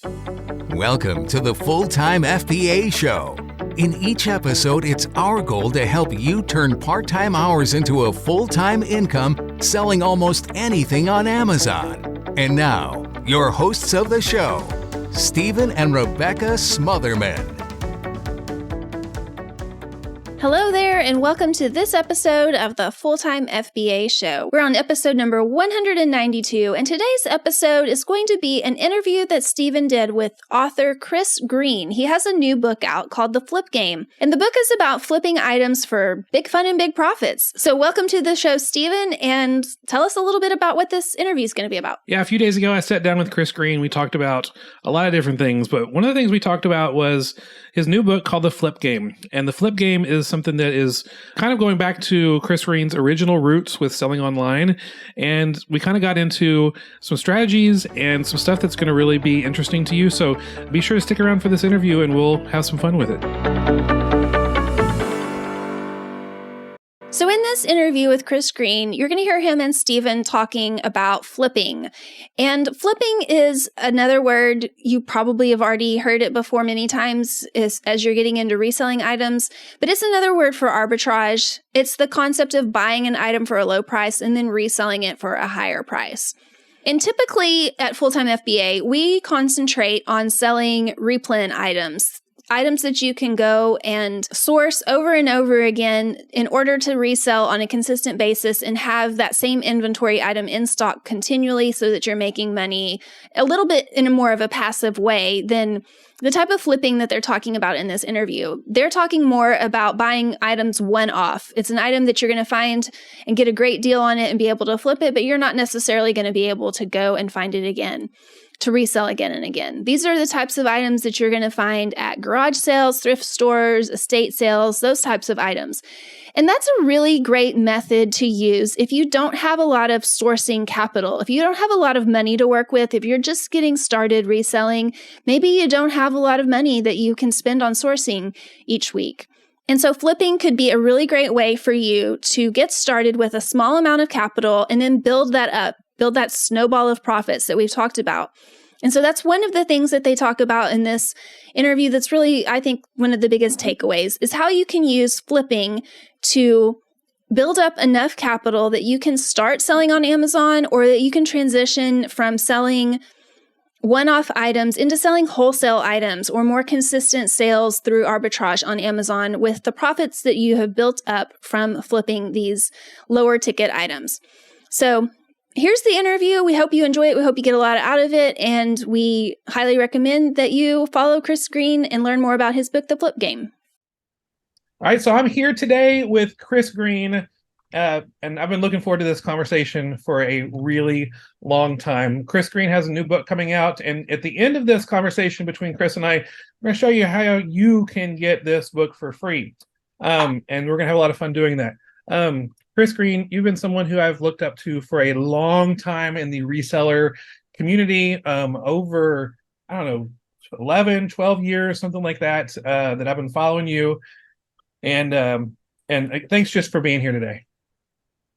Welcome to the Full-Time FBA Show. In each episode, it's our goal to help you turn part-time hours into a full-time income selling almost anything on Amazon. And now, your hosts of the show, Stephen and Rebecca Smotherman. Hello there, and welcome to this episode of the Full-Time FBA Show. We're on episode number 192, and today's episode is going to be an interview that Stephen did with author Chris Green. He has a new book out called The Flip Game, and the book is about flipping items for big fun and big profits. So welcome to the show, Stephen, and tell us a little bit about what this interview is going to be about. Yeah, a few days ago, I sat down with Chris Green. We talked about a lot of different things, but one of the things we talked about was his new book called The Flip Game. And The Flip Game is something that is kind of going back to Chris Green's original roots with selling online. And we kind of got into some strategies and some stuff that's going to really be interesting to you. So be sure to stick around for this interview and we'll have some fun with it. So in this interview with Chris Green, you're going to hear him and Stephen talking about flipping. And flipping is another word, you probably have already heard it before many times as you're getting into reselling items, but it's another word for arbitrage. It's the concept of buying an item for a low price and then reselling it for a higher price. And typically at Full-Time FBA, we concentrate on selling replen items that you can go and source over and over again in order to resell on a consistent basis and have that same inventory item in stock continually so that you're making money a little bit in a more of a passive way than the type of flipping that they're talking about in this interview. They're talking more about buying items one-off. It's an item that you're going to find and get a great deal on it and be able to flip it, but you're not necessarily going to be able to go and find it again to resell again and again. These are the types of items that you're going to find at garage sales, thrift stores, estate sales, those types of items. And that's a really great method to use if you don't have a lot of sourcing capital. If you don't have a lot of money to work with, if you're just getting started reselling, maybe you don't have a lot of money that you can spend on sourcing each week. And so flipping could be a really great way for you to get started with a small amount of capital and then build that up. Build that snowball of profits that we've talked about. And so that's one of the things that they talk about in this interview that's really, I think, one of the biggest takeaways is how you can use flipping to build up enough capital that you can start selling on Amazon or that you can transition from selling one-off items into selling wholesale items or more consistent sales through arbitrage on Amazon with the profits that you have built up from flipping these lower ticket items. So here's the interview. We hope you enjoy it. We hope you get a lot out of it. And we highly recommend that you follow Chris Green and learn more about his book, The Flip Game. All right, so I'm here today with Chris Green, and I've been looking forward to this conversation for a really long time. Chris Green has a new book coming out, and at the end of this conversation between Chris and I, I'm going to show you how you can get this book for free. And we're going to have a lot of fun doing that. Chris Green, you've been someone who I've looked up to for a long time in the reseller community, over, 11, 12 years, something like that, that I've been following you. And thanks just for being here today.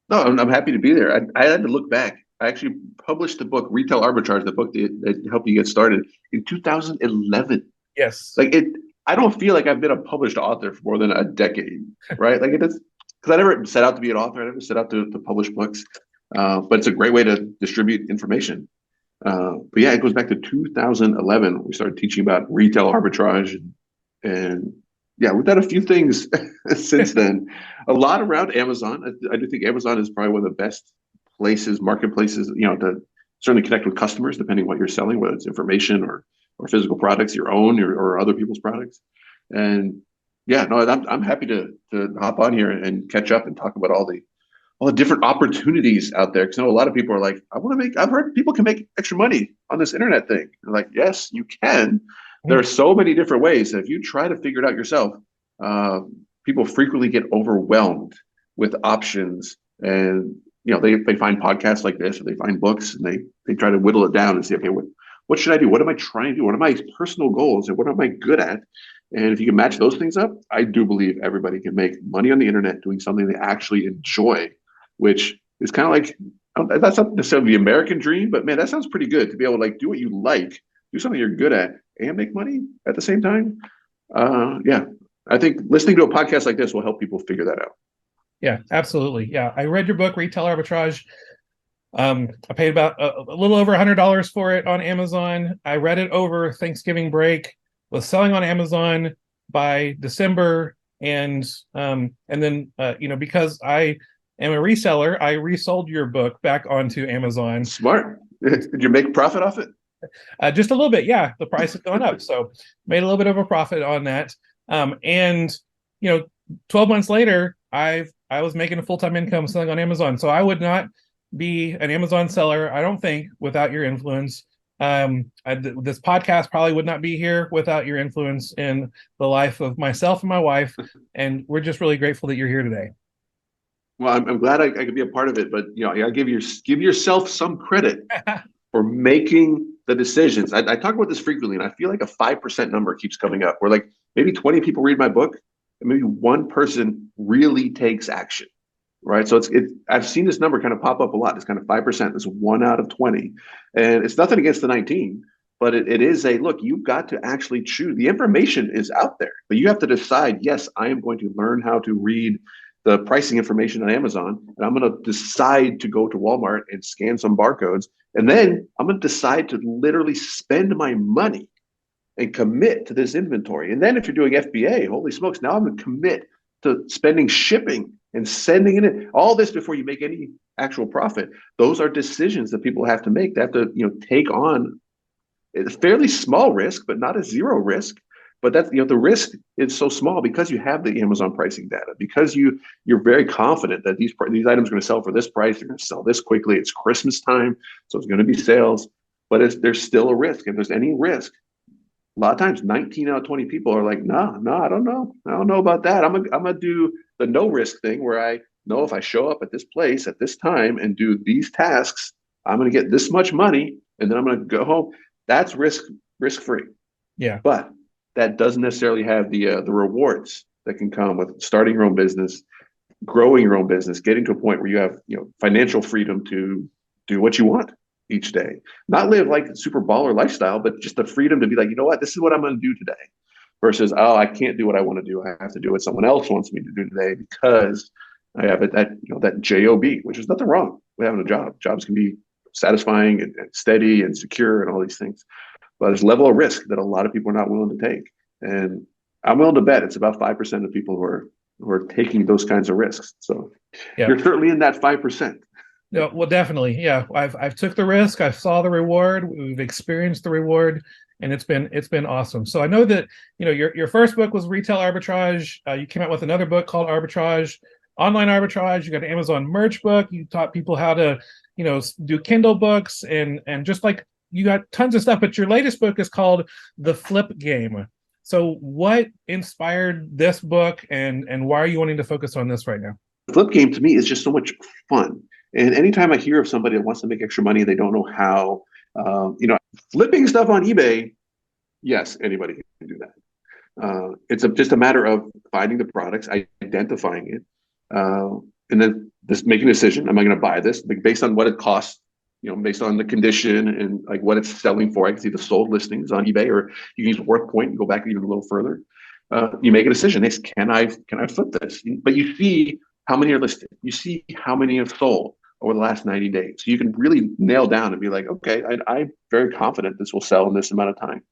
No, I'm happy to be there. I had to look back. I actually published the book, Retail Arbitrage, the book that helped you get started, in 2011. Yes. I don't feel like I've been a published author for more than a decade, right? Because I never set out to be an author. I never set out to publish books. But it's a great way to distribute information. But yeah, it goes back to 2011. We started teaching about retail arbitrage. And yeah, we've done a few things since then. A lot around Amazon. I do think Amazon is probably one of the best marketplaces, to certainly connect with customers, depending on what you're selling, whether it's information or physical products, your own or other people's products. And yeah, no, I'm happy to hop on here and catch up and talk about all the different opportunities out there. Because I know a lot of people are like, I've heard people can make extra money on this internet thing. They're like, yes, you can. There are so many different ways that if you try to figure it out yourself, people frequently get overwhelmed with options. And they find podcasts like this, or they find books, and they try to whittle it down and say, okay, what should I do? What am I trying to do? What are my personal goals, and what am I good at? And if you can match those things up, I do believe everybody can make money on the internet doing something they actually enjoy, which is kind of like, that's not necessarily the American dream, but man, that sounds pretty good to be able to do what you like do something you're good at and make money at the same time. Yeah, I think listening to a podcast like this will help people figure that out. Yeah, absolutely. Yeah, I read your book, Retail Arbitrage. I paid about a little over $100 for it on Amazon. I read it over Thanksgiving break, was selling on Amazon by December, and then because I am a reseller, I resold your book back onto Amazon. Smart. Did you make profit off it? Just a little bit, yeah. The price has gone up, so made a little bit of a profit on that. And 12 months later, I was making a full-time income selling on Amazon. So I would not be an Amazon seller, I don't think, without your influence. This podcast probably would not be here without your influence in the life of myself and my wife. And we're just really grateful that you're here today. Well, I'm glad I could be a part of it, but I give yourself some credit for making the decisions. I talk about this frequently, and I feel like a 5% number keeps coming up, where like maybe 20 people read my book, and maybe one person really takes action. Right. So I've seen this number kind of pop up a lot. It's kind of 5%. It's 1 out of 20. And it's nothing against the 19, but it is look, you've got to actually choose. The information is out there, but you have to decide, yes, I am going to learn how to read the pricing information on Amazon, and I'm going to decide to go to Walmart and scan some barcodes. And then I'm going to decide to literally spend my money and commit to this inventory. And then if you're doing FBA, holy smokes, now I'm going to commit to spending shipping and sending it in. All this before you make any actual profit. Those are decisions that people have to make. They have to, take on a fairly small risk, but not a zero risk. But that's, the risk is so small because you have the Amazon pricing data, because you're very confident that these items are going to sell for this price. They're going to sell this quickly. It's Christmas time, so it's going to be sales. But there's still a risk. If there's any risk, a lot of times 19 out of 20 people are like, no, I don't know. I don't know about that. I'm gonna do the no risk thing, where I know if I show up at this place at this time and do these tasks, I'm going to get this much money, and then I'm going to go home. That's risk free. Yeah. But that doesn't necessarily have the rewards that can come with starting your own business, growing your own business, getting to a point where you have financial freedom to do what you want each day. Not live like a super baller lifestyle, but just the freedom to be like, you know what, this is what I'm going to do today. Versus, oh, I can't do what I want to do. I have to do what someone else wants me to do today because I have that job, which is nothing wrong with having a job. Jobs can be satisfying and steady and secure and all these things. But there's a level of risk that a lot of people are not willing to take. And I'm willing to bet it's about 5% of people who are taking those kinds of risks. So You're certainly in that 5%. Yeah, well, definitely. Yeah, I've took the risk. I saw the reward. We've experienced the reward, and it's been awesome. So I know that your first book was Retail Arbitrage. You came out with another book called Arbitrage, Online Arbitrage. You got an Amazon merch book. You taught people how to do Kindle books, and just like you got tons of stuff. But your latest book is called The Flip Game. So what inspired this book, and why are you wanting to focus on this right now? The Flip Game to me is just so much fun. And anytime I hear of somebody that wants to make extra money, they don't know how, flipping stuff on eBay, yes, anybody can do that. It's just a matter of finding the products, identifying it, and then just making a decision. Am I going to buy this? Like, based on what it costs, based on the condition and like what it's selling for. I can see the sold listings on eBay, or you can use WorthPoint and go back even a little further. You make a decision. Can I flip this? But you see how many are listed. You see how many have sold over the last 90 days. So you can really nail down and be like, okay, I'm very confident this will sell in this amount of time.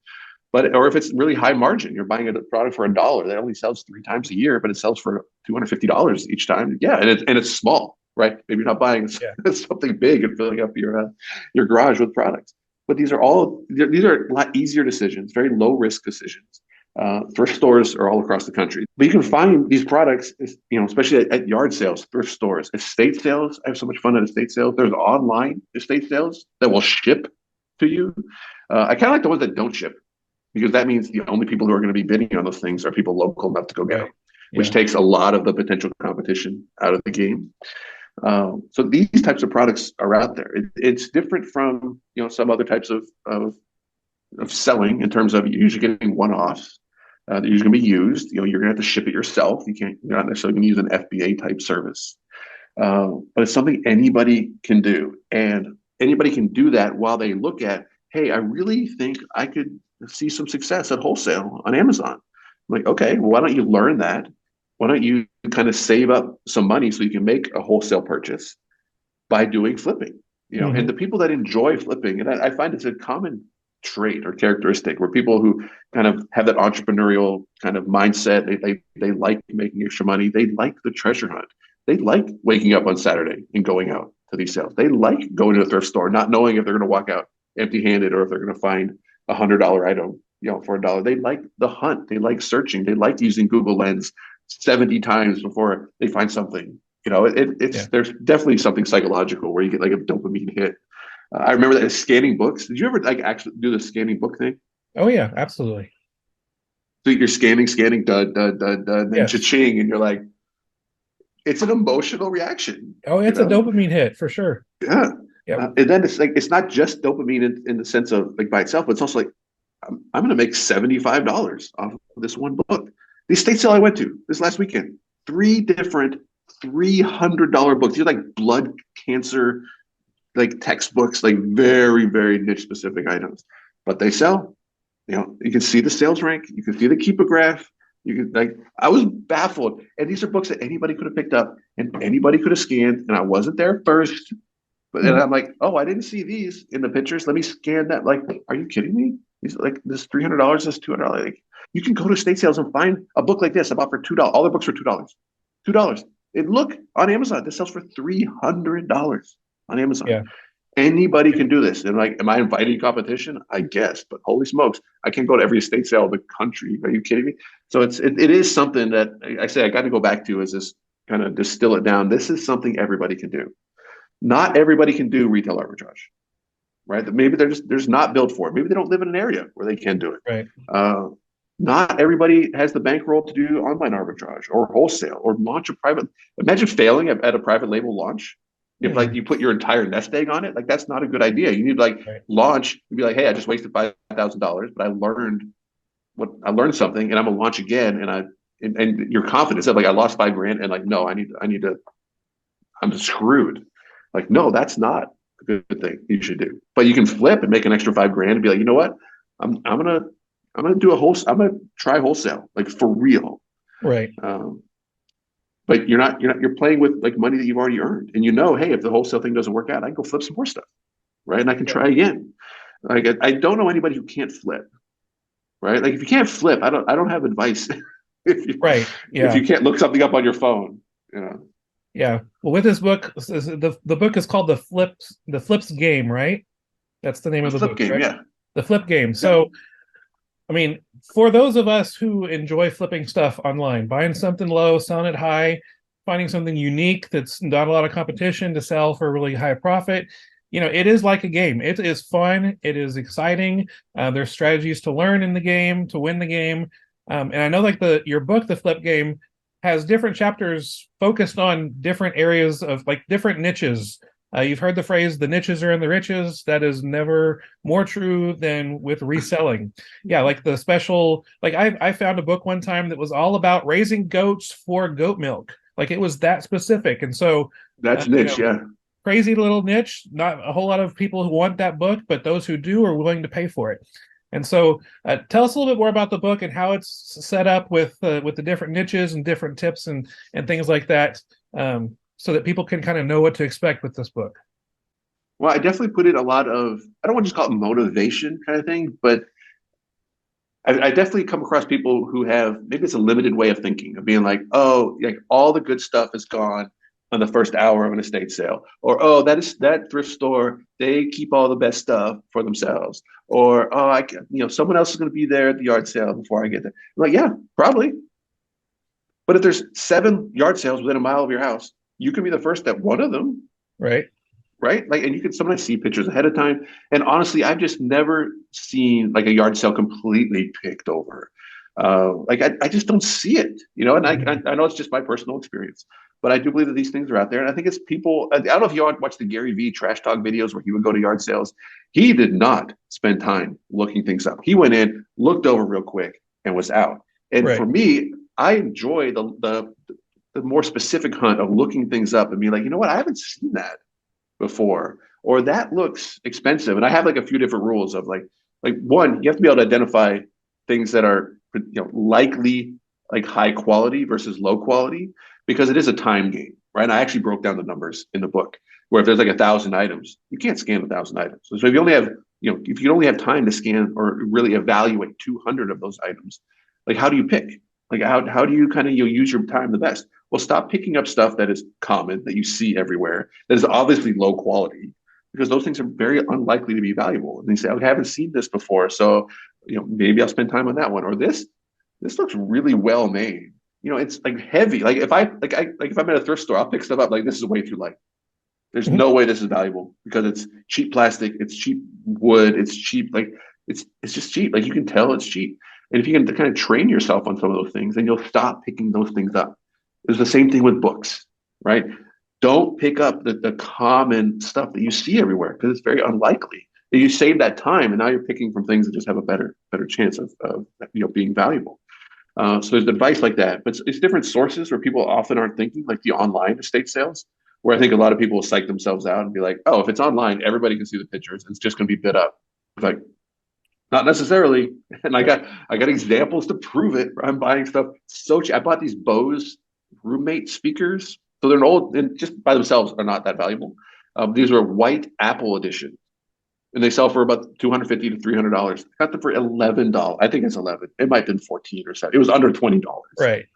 Or if it's really high margin, you're buying a product for $1 that only sells 3 times a year, but it sells for $250 each time. Yeah, and it's small, right? Maybe you're not buying something big and filling up your garage with products. But these are a lot easier decisions, very low risk decisions. Thrift stores are all across the country, but you can find these products, especially at yard sales, thrift stores, estate sales. I have so much fun at estate sales. There's online estate sales that will ship to you. I kind of like the ones that don't ship, because that means the only people who are going to be bidding on those things are people local enough to go get them, which takes a lot of the potential competition out of the game. So these types of products are out there. It's different from some other types of selling, in terms of you're usually getting one-offs. They're usually going to be used. You're going to have to ship it yourself. You're not necessarily going to use an FBA type service. But it's something anybody can do, and anybody can do that while they look at hey, I really think I could see some success at wholesale on Amazon. I'm like, okay, well, why don't you learn that? Why don't you kind of save up some money so you can make a wholesale purchase by doing flipping? And the people that enjoy flipping, and I find it's a common trait or characteristic where people who kind of have that entrepreneurial kind of mindset, they like making extra money. They like the treasure hunt. They like waking up on Saturday and going out to these sales. They like going to a thrift store, not knowing if they're going to walk out empty-handed or if they're going to find $100 item, for $1. They like the hunt. They like searching. They like using Google Lens 70 times before they find something. There's definitely something psychological where you get like a dopamine hit. I remember that scanning books. Did you ever like actually do the scanning book thing? Oh yeah, absolutely. So you're scanning, dud, dud, dud, dud, and then Yes. cha-ching, and you're like, it's an emotional reaction. Oh, it's a dopamine hit for sure. Yeah. Yeah. And then it's like, it's not just dopamine in the sense of like by itself, but it's also like, I'm going to make $75 off of this one book. The estate sale I went to this last weekend, 3 different $300 books. These are like blood cancer, like textbooks, like very, very niche specific items, but they sell. You can see the sales rank, you can see the keeper graph. You can like, I was baffled. And these are books that anybody could have picked up and anybody could have scanned. And I wasn't there first. But then I'm like, oh, I didn't see these in the pictures. Let me scan that. Like, are you kidding me? These like this $300, this $200. Like, you can go to estate sales and find a book like this I bought for $2. All the books for $2. $2. And look on Amazon, this sells for $300 on Amazon. Yeah. Anybody can do this. And like, am I inviting competition? I guess, but holy smokes, I can't go to every estate sale in the country. Are you kidding me? So it is something that I say I got to go back to is this kind of distill it down. This is something everybody can do. Not everybody can do retail arbitrage, right? That maybe they're not built for it. Maybe they don't live in an area where they can do it. Right. Not everybody has the bankroll to do online arbitrage or wholesale or launch a private. Imagine failing at a private label launch. If like you put your entire nest egg on it, like that's not a good idea. You need to like launch and be like, hey, I just wasted $5,000, but I learned something, and I'm gonna launch again. And your confidence that like I lost $5,000 and like no, I need to. I'm screwed. Like no, that's not a good thing you should do. But you can flip and make an extra $5,000 and be like, you know what, I'm gonna do I'm gonna try wholesale like for real. Right. But you're playing with like money that you've already earned, and hey, if the wholesale thing doesn't work out, I can go flip some more stuff, right? And I can try again. Like I don't know anybody who can't flip, right? Like if you can't flip, I don't have advice. If you can't look something up on your phone, Yeah. Well, with this book, the book is called the Flips Game, right? That's the name of the book, game, right? yeah. The Flip Game. So, I mean, for those of us who enjoy flipping stuff online, buying something low, selling it high, finding something unique that's not a lot of competition to sell for a really high profit, it is like a game. It is fun. It is exciting. There's strategies to learn in the game, to win the game. And I know like your book, The Flip Game, has different chapters focused on different areas of like different niches. You've heard the phrase, the niches are in the riches. That is never more true than with reselling. Yeah, like the special, like I found a book one time that was all about raising goats for goat milk. Like it was that specific. And so that's niche, yeah. Crazy little niche. Not a whole lot of people who want that book, but those who do are willing to pay for it. And so tell us a little bit more about the book and how it's set up with the different niches and different tips and things like that. So that people can kind of know what to expect with this book. Well, I definitely put in a lot of, I don't want to just call it motivation kind of thing, but I definitely come across people who have, maybe it's a limited way of thinking, of being like, oh, like all the good stuff is gone on the first hour of an estate sale. Or, oh, that thrift store, they keep all the best stuff for themselves. Or, oh, someone else is going to be there at the yard sale before I get there. I'm like, yeah, probably. But if there's 7 yard sales within a mile of your house, you can be the first at one of them. Right. Like, and you can sometimes see pictures ahead of time. And honestly, I've just never seen like a yard sale completely picked over. Like I just don't see it, and I know it's just my personal experience, but I do believe that these things are out there. And I think it's people, I don't know if you watch the Gary Vee trash talk videos where he would go to yard sales. He did not spend time looking things up. He went in, looked over real quick and was out. And for me, I enjoy the more specific hunt of looking things up and being like, you know what, I haven't seen that before. or that looks expensive. And I have like a few different rules of like one, you have to be able to identify things that are, likely like high quality versus low quality, because it is a time game, right? And I actually broke down the numbers in the book, where if there's like 1,000 items, you can't scan 1,000 items. So if you only have, if you only have time to scan or really evaluate 200 of those items, like how do you pick? Like how do you kind of use your time the best? Well, stop picking up stuff that is common, that you see everywhere, that is obviously low quality, because those things are very unlikely to be valuable. And they say, I haven't seen this before, so maybe I'll spend time on that one. Or this looks really well made. It's like heavy. Like if I'm at a thrift store, I'll pick stuff up like this is way too light. There's no way this is valuable, because it's cheap plastic, it's cheap wood, it's cheap, like it's just cheap. Like you can tell it's cheap. And if you can kind of train yourself on some of those things, then you'll stop picking those things up. It's the same thing with books, right? Don't pick up the common stuff that you see everywhere, because it's very unlikely. And you save that time, and now you're picking from things that just have a better chance of being valuable. So there's advice like that, but it's different sources where people often aren't thinking, like the online estate sales, where I think a lot of people will psych themselves out and be like, oh, if it's online, everybody can see the pictures, and it's just going to be bid up. It's like, not necessarily. And I got examples to prove it. I'm buying stuff so cheap. I bought these Bose roommate speakers. So they're old, and just by themselves are not that valuable. These are white Apple edition, and they sell for about $250 to $300. I got them for $11. I think it's 11. It might have been 14 or so. It was under $20. Right.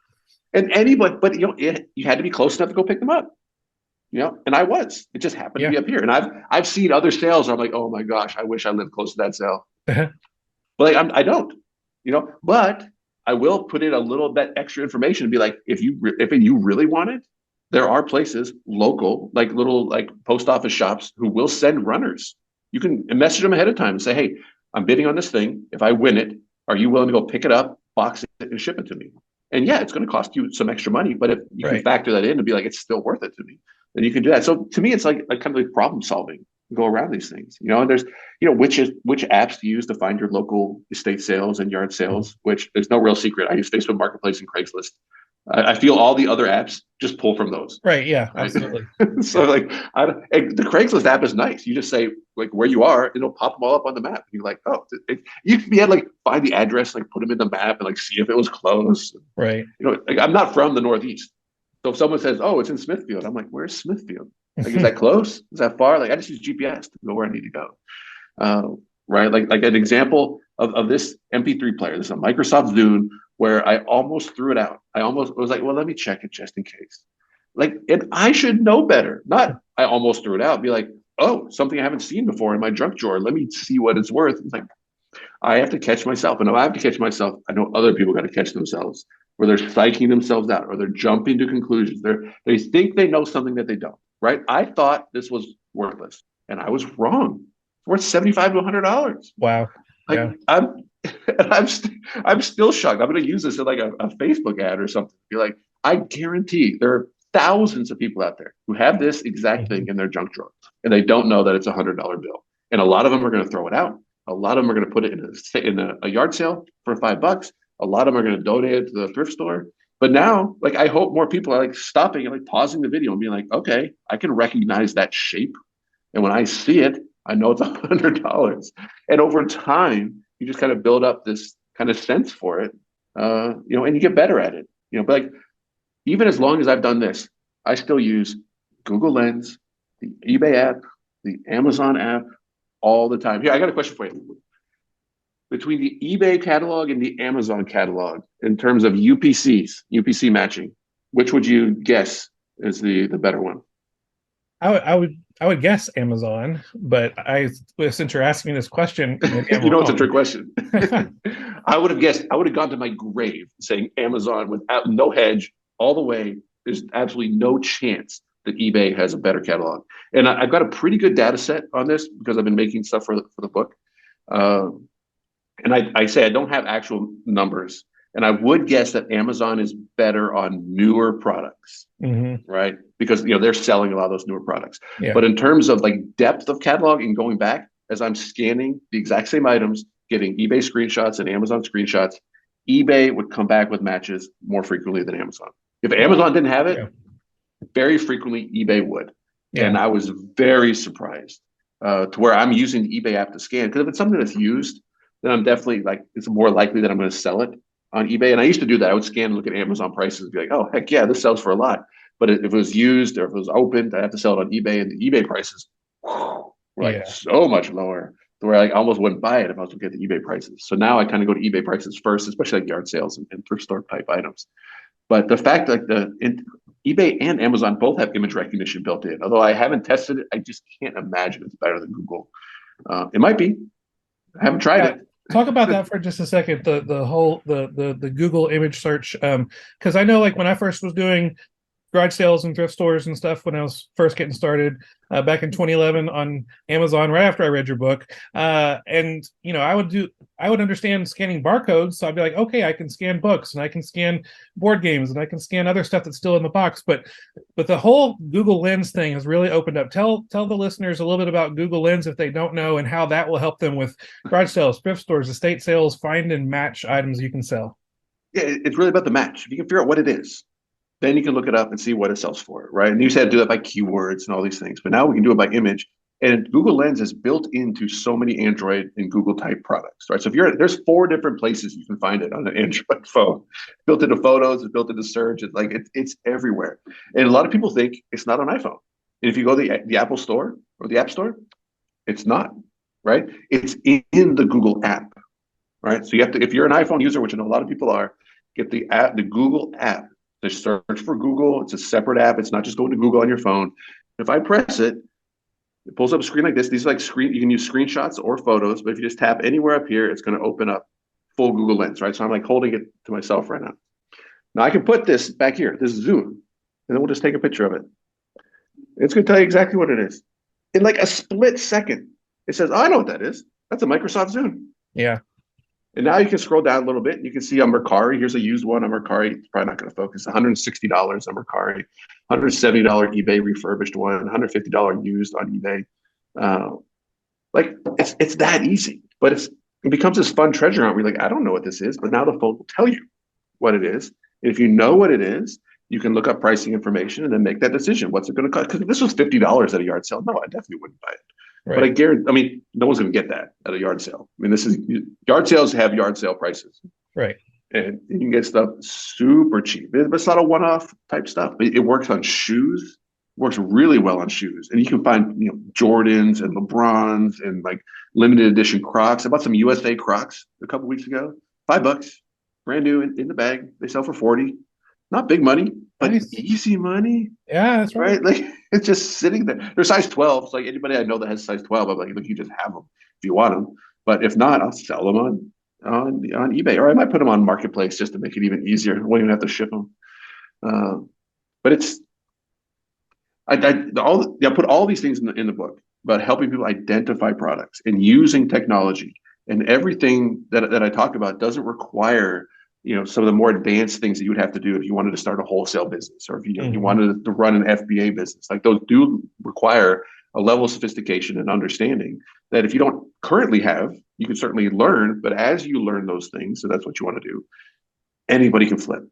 And anybody, but you had to be close enough to go pick them up. And I was. It just happened to be up here. And I've seen other sales where I'm like, oh my gosh, I wish I lived close to that sale. But like I don't. But I will put in a little bit extra information and be like, if you really want it, there are places local, like little like post office shops, who will send runners. You can message them ahead of time and say, hey, I'm bidding on this thing. If I win it, are you willing to go pick it up, box it, and ship it to me? And yeah, it's going to cost you some extra money, but if you can factor that in and be like, it's still worth it to me, then you can do that. So to me, it's like kind of like problem solving. Go around these things, and there's, which apps to use to find your local estate sales and yard sales, which there's no real secret. I use Facebook Marketplace and Craigslist. I feel all the other apps just pull from those. Right. Yeah, absolutely. So like the Craigslist app is nice. You just say like where you are, it'll pop them all up on the map. You're like, oh, you can be like find the address, like put them in the map and like see if it was close. Right. Like I'm not from the Northeast. So if someone says, oh, it's in Smithfield, I'm like, where's Smithfield? Like, is that close? Is that far? Like I just use GPS to go where I need to go. Right. Like an example of this MP3 player, this is a Microsoft Zune, where I almost threw it out. I was like, well, let me check it just in case. Like, and I should know better. Not I almost threw it out. Be like, oh, something I haven't seen before in my junk drawer. Let me see what it's worth. It's like, I have to catch myself. And if I have to catch myself, I know other people got to catch themselves, where they're psyching themselves out or they're jumping to conclusions. They think they know something that they don't, right? I thought this was worthless, and I was wrong. It's worth $75 to $100. Wow. Like, yeah. I'm still shocked. I'm going to use this in like a Facebook ad or something. Be like, I guarantee there are thousands of people out there who have this exact thing in their junk drawer, and they don't know that it's $100 bill. And a lot of them are going to throw it out. A lot of them are going to put it in a yard sale for $5. A lot of them are going to donate it to the thrift store. But now, like, I hope more people are like stopping and like pausing the video and being like, okay, I can recognize that shape. And when I see it, I know it's $100. And over time, you just kind of build up this kind of sense for it, and you get better at it. But like, even as long as I've done this, I still use Google Lens, the eBay app, the Amazon app all the time. Here, I got a question for you. Between the eBay catalog and the Amazon catalog, in terms of UPC matching, which would you guess is the better one? I would guess Amazon, but since you're asking this question, you know it's a trick question. I would have gone to my grave saying Amazon without no hedge all the way. There's absolutely no chance that eBay has a better catalog. And I've got a pretty good data set on this because I've been making stuff for the book. And I say I don't have actual numbers. And I would guess that Amazon is better on newer products, right? Because they're selling a lot of those newer products. Yeah. But in terms of like depth of catalog and going back, as I'm scanning the exact same items, getting eBay screenshots and Amazon screenshots, eBay would come back with matches more frequently than Amazon. If Amazon didn't have it, very frequently eBay would. Yeah. And I was very surprised. to where I'm using the eBay app to scan. Because if it's something that's used, then I'm definitely like, it's more likely that I'm going to sell it on eBay. And I used to do that. I would scan and look at Amazon prices and be like, oh, heck yeah, this sells for a lot. But if it was used or if it was opened, I'd have to sell it on eBay. And the eBay prices were like so much lower to where I almost wouldn't buy it if I was looking at the eBay prices. So now I kind of go to eBay prices first, especially like yard sales and thrift store type items. But the fact like eBay and Amazon both have image recognition built in. Although I haven't tested it, I just can't imagine it's better than Google. It might be. I haven't tried it. Talk about that for just a second. The Google image search, because I know like when I first was doing garage sales and thrift stores and stuff when I was first getting started back in 2011 on Amazon, right after I read your book. And I would understand scanning barcodes. So I'd be like, okay, I can scan books and I can scan board games and I can scan other stuff that's still in the box. But the whole Google Lens thing has really opened up. Tell the listeners a little bit about Google Lens if they don't know, and how that will help them with garage sales, thrift stores, estate sales, find and match items you can sell. Yeah, it's really about the match. If you can figure out what it is, then you can look it up and see what it sells for, right? And you said do that by keywords and all these things, but now we can do it by image. And Google Lens is built into so many Android and Google type products, right? So if there's 4 different places you can find it on an Android phone. Built into Photos, it's built into Search. It's like it's everywhere. And a lot of people think it's not on iPhone. And if you go to the Apple Store or the App Store, it's not, right? It's in the Google app, right? So you have to, if you're an iPhone user, which I know a lot of people are, get the app, the Google app. Just search for Google. It's a separate app. It's not just going to Google on your phone. If I press it, it pulls up a screen like this. These are like screen. You can use screenshots or photos, but if you just tap anywhere up here, it's going to open up full Google Lens, right? So I'm like holding it to myself right now. Now I can put this back here, this zoom, and then we'll just take a picture of it. It's going to tell you exactly what it is. In like a split second, it says, oh, I know what that is. That's a Microsoft Zoom. Yeah. And now you can scroll down a little bit and you can see on Mercari. Here's a used one on Mercari. It's probably not going to focus. $160 on Mercari, $170 eBay refurbished one, $150 used on eBay. Like it's that easy, but it becomes this fun treasure hunt. We're like, I don't know what this is, but now the phone will tell you what it is. And if you know what it is, you can look up pricing information and then make that decision. What's it going to cost? Because if this was $50 at a yard sale, no, I definitely wouldn't buy it. Right. But I guarantee, no one's going to get that at a yard sale. This is yard sales have yard sale prices. Right. And you can get stuff super cheap. It's not a one-off type stuff. It works on shoes. Works really well on shoes. And you can find, Jordans and LeBrons and like limited edition Crocs. I bought some USA Crocs a couple weeks ago. $5, brand new in the bag. They sell for $40. Not big money, but nice. Easy money. Yeah, that's right. Like it's just sitting there. They're size 12. So like anybody I know that has size 12, I'm like, look, you just have them if you want them. But if not, I'll sell them on eBay, or I might put them on Marketplace just to make it even easier. I won't even have to ship them. But it's I put all these things in the book about helping people identify products and using technology. And everything that I talk about doesn't require some of the more advanced things that you would have to do if you wanted to start a wholesale business, or if you wanted to run an FBA business. Like those do require a level of sophistication and understanding that if you don't currently have, you can certainly learn. But as you learn those things, so that's what you want to do, anybody can flip.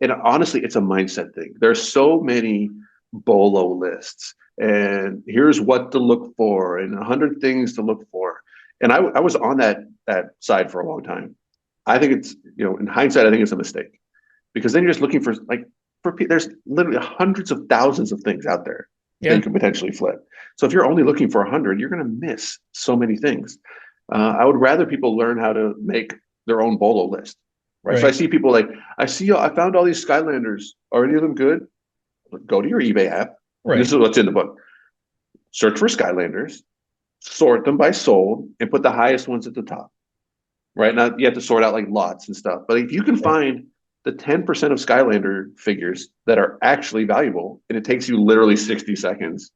And honestly, it's a mindset thing. There's so many BOLO lists, and here's what to look for, and 100 things to look for. And I was on that side for a long time. I think it's, in hindsight, I think it's a mistake, because then you're just looking for there's literally hundreds of thousands of things out there that you can potentially flip. So if you're only looking for 100, you're going to miss so many things. I would rather people learn how to make their own BOLO list, right? So I see people like, I found all these Skylanders. Are any of them good? Go to your eBay app. Right. This is what's in the book. Search for Skylanders, sort them by sold, and put the highest ones at the top. Right now, you have to sort out like lots and stuff. But if you can find the 10% of Skylander figures that are actually valuable, and it takes you literally 60 seconds,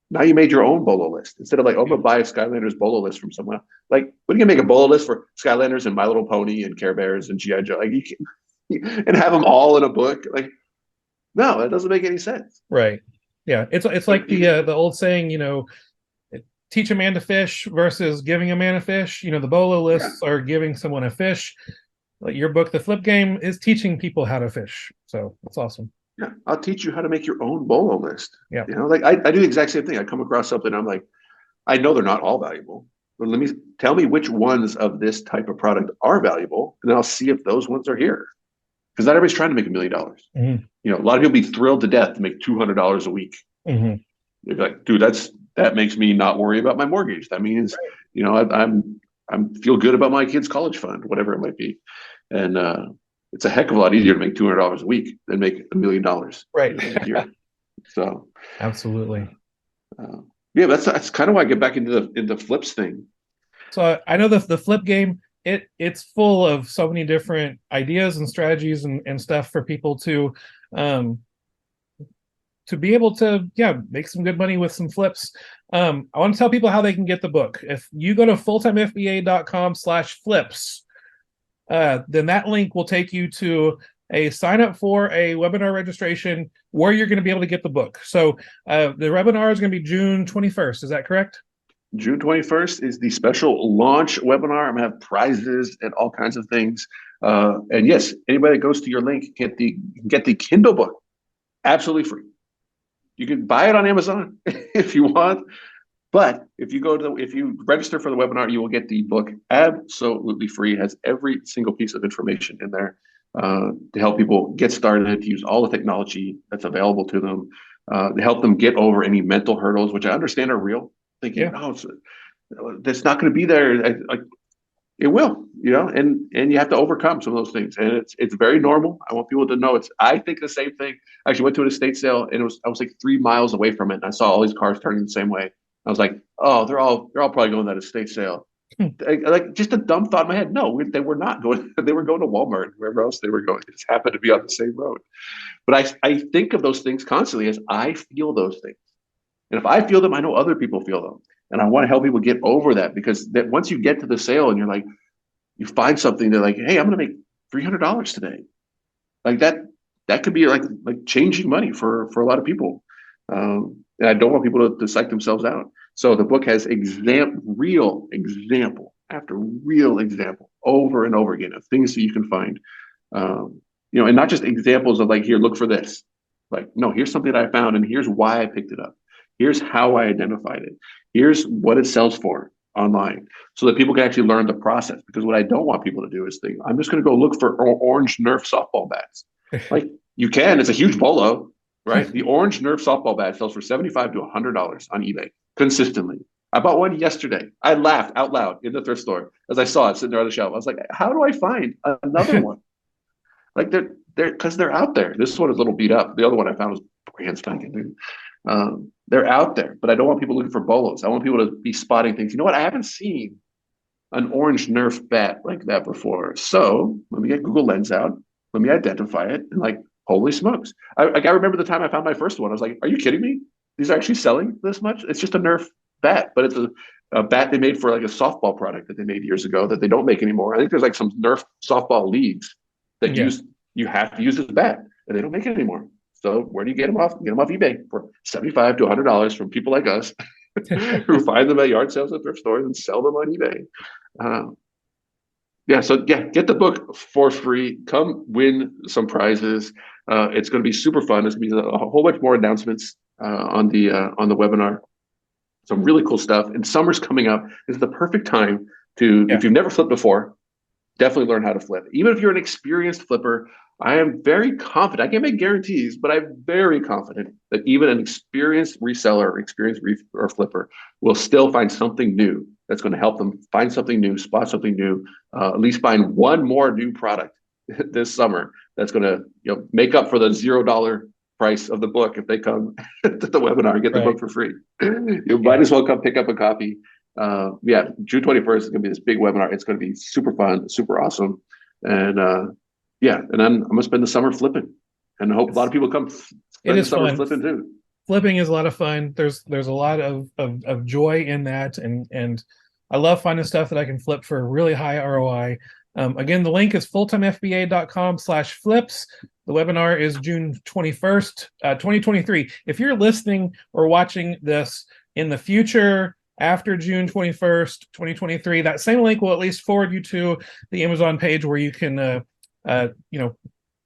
now you made your own BOLO list. Instead of like, I'm going to buy a Skylanders BOLO list from someone else. Like, what are you going to make a BOLO list for Skylanders and My Little Pony and Care Bears and G.I. Joe? Like, you can, and have them all in a book? Like, no, that doesn't make any sense. Right. Yeah. It's like the old saying, teach a man to fish versus giving a man a fish. The BOLO lists are giving someone a fish. Like your book, The Flip Game, is teaching people how to fish. So that's awesome. Yeah, I'll teach you how to make your own BOLO list. Yeah. Like I do the exact same thing. I come across something, I'm like, I know they're not all valuable, but tell me which ones of this type of product are valuable, and then I'll see if those ones are here. Because not everybody's trying to make $1 million. Mm-hmm. You know, a lot of people be thrilled to death to make $200 a week. Mm-hmm. You're like, dude, that makes me not worry about my mortgage. That means, you know, I'm feel good about my kid's college fund, whatever it might be. And it's a heck of a lot easier to make $200 a week than make $1 million right a year. So absolutely. Yeah, that's kind of why I get back into flips thing. So I know the flip game, it's full of so many different ideas and strategies and stuff for people to be able to make some good money with some flips. I want to tell people how they can get the book. If you go to fulltimefba.com/flips, then that link will take you to a sign up for a webinar registration where you're going to be able to get the book. So the webinar is going to be June 21st. Is that correct? June 21st is the special launch webinar. I'm going to have prizes and all kinds of things. And yes, anybody that goes to your link get the Kindle book absolutely free. You can buy it on Amazon if you want, but if you register for the webinar, you will get the book absolutely free. It has every single piece of information in there to help people get started, to use all the technology that's available to them, to help them get over any mental hurdles, which I understand are real. Thinking, that's not going to be there. It will, and you have to overcome some of those things, and it's very normal. I want people to know I think the same thing. I actually went to an estate sale, and I was like 3 miles away from it, and I saw all these cars turning the same way. I was like, oh, they're all probably going to that estate sale. Like just a dumb thought in my head. No, they were not going. They were going to Walmart, wherever else they were going. It just happened to be on the same road. But I think of those things constantly as I feel those things. And if I feel them, I know other people feel them. And I want to help people get over that, because that once you get to the sale and you're like, you find something, they're like, hey, I'm going to make $300 today. Like that could be like changing money for a lot of people. And I don't want people to psych themselves out. So the book has real example after real example over and over again of things that you can find, and not just examples of like, here, look for this. Like, no, here's something that I found and here's why I picked it up. Here's how I identified it. Here's what it sells for online, so that people can actually learn the process. Because what I don't want people to do is think, I'm just going to go look for orange Nerf softball bats. Like, you can, it's a huge bolo, right? The orange Nerf softball bat sells for $75 to $100 on eBay consistently. I bought one yesterday. I laughed out loud in the thrift store as I saw it sitting there on the shelf. I was like, how do I find another one? Like, because they're out there. This one is a little beat up. The other one I found was brand spanking. They're out there, but I don't want people looking for bolos. I want people to be spotting things. You know what? I haven't seen an orange Nerf bat like that before. So let me get Google Lens out. Let me identify it. And like, holy smokes. I remember the time I found my first one. I was like, are you kidding me? These are actually selling this much? It's just a Nerf bat, but it's a bat they made for like a softball product that they made years ago that they don't make anymore. I think there's like some Nerf softball leagues that you have to use this bat, and they don't make it anymore. So where do you get them off? Get them off eBay for $75 to $100 from people like us who find them at yard sales at thrift stores and sell them on eBay. Get the book for free. Come win some prizes. It's going to be super fun. There's going to be a whole bunch more announcements on the webinar. Some really cool stuff. And summer's coming up. This is the perfect time to, if you've never flipped before, definitely learn how to flip. Even if you're an experienced flipper, I am very confident. I can't make guarantees, but I'm very confident that even an experienced reseller, or flipper will still find something new that's going to help them find something new, spot something new, at least find one more new product this summer that's going to make up for the $0 price of the book if they come to the webinar and get the book for free. You might as well come pick up a copy. June 21st is going to be this big webinar. It's going to be super fun, super awesome. And and I'm going to spend the summer flipping, and I hope a lot of people come spend the summer flipping too. Flipping is a lot of fun. There's a lot of joy in that, and I love finding stuff that I can flip for really high ROI. Again, the link is fulltimefba.com/flips. The webinar is June 21st, 2023. If you're listening or watching this in the future, after June 21st, 2023, that same link will at least forward you to the Amazon page where you can,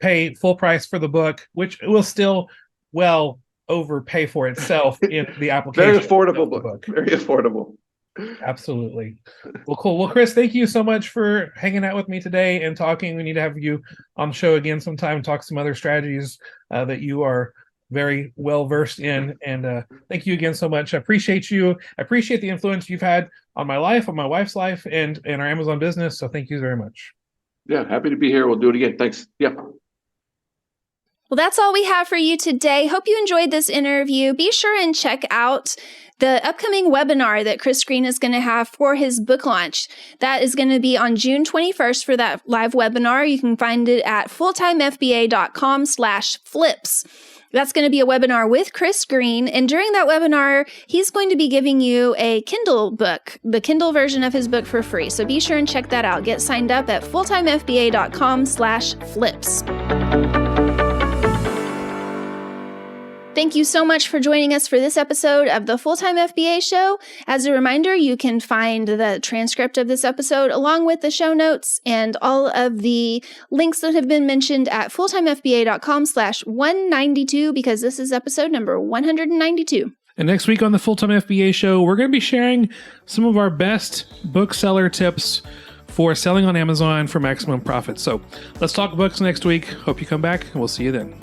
pay full price for the book, which will still well overpay for itself in the application. Very affordable of the book. Very affordable. Absolutely. Well, cool. Well, Chris, thank you so much for hanging out with me today and talking. We need to have you on the show again sometime and talk some other strategies that you are very well versed in. And thank you again so much. I appreciate you. I appreciate the influence you've had on my life, on my wife's life, and our Amazon business. So thank you very much. Yeah, happy to be here. We'll do it again. Thanks. Yeah. Well, that's all we have for you today. Hope you enjoyed this interview. Be sure and check out the upcoming webinar that Chris Green is going to have for his book launch. That is going to be on June 21st for that live webinar. You can find it at fulltimefba.com/flips. That's going to be a webinar with Chris Green. And during that webinar, he's going to be giving you a Kindle book, the Kindle version of his book for free. So be sure and check that out. Get signed up at fulltimefba.com/flips. Thank you so much for joining us for this episode of the Full-Time FBA Show. As a reminder, you can find the transcript of this episode along with the show notes and all of the links that have been mentioned at fulltimefba.com/192 because this is episode number 192. And next week on the Full-Time FBA Show, we're going to be sharing some of our best bookseller tips for selling on Amazon for maximum profit. So let's talk books next week. Hope you come back, and we'll see you then.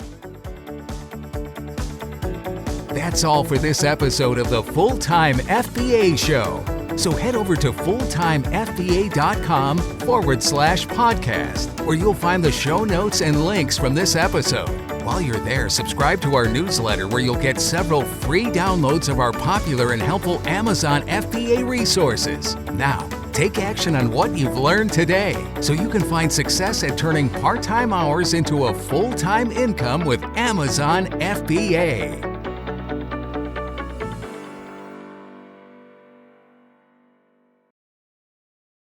That's all for this episode of the Full-Time FBA Show. So head over to fulltimefba.com/podcast, where you'll find the show notes and links from this episode. While you're there, subscribe to our newsletter where you'll get several free downloads of our popular and helpful Amazon FBA resources. Now, take action on what you've learned today so you can find success at turning part-time hours into a full-time income with Amazon FBA.